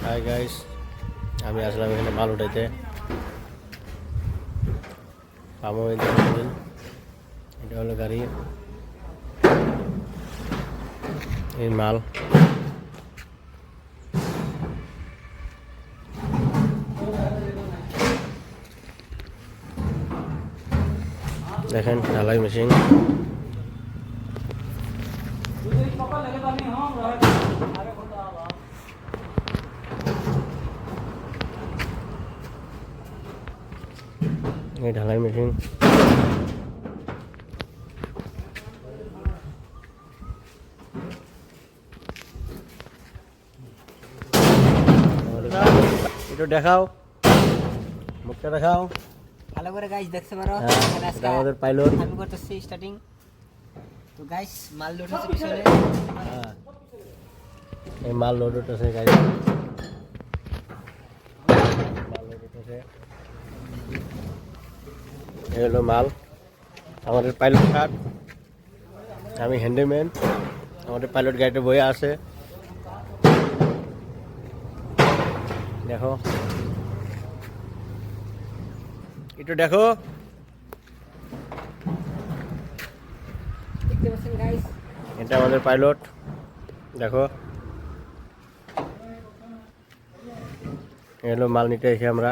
Hi guys, আমি আসলাম এখানে মাল উঠাইতে। এটা হলো গাড়ি, এই মাল দেখেন, ঢালাই মেশিন। এই ঢালাই মেশিন একটু দেখাও, মুখটা দেখাও ভালো করে গাইস দেখতে পারো। এটা আমাদের পাইলট। আমি করতেছি স্টার্টিং। তো গাইস মাল লোড হচ্ছে পিছনে। এই মাল লোড হতেছে গাইস, মাল লোড হতেছে। এই হলো মাল, আমাদের পাইলট কার, আমি হ্যান্ডিম্যান। আমাদের পাইলট গাড়িতে বয়ে আছে, দেখো একটু দেখো। দেখতে পাচ্ছেন গাইস, এটা আমাদের পাইলট, দেখো। এই হলো মাল নিতে এসে আমরা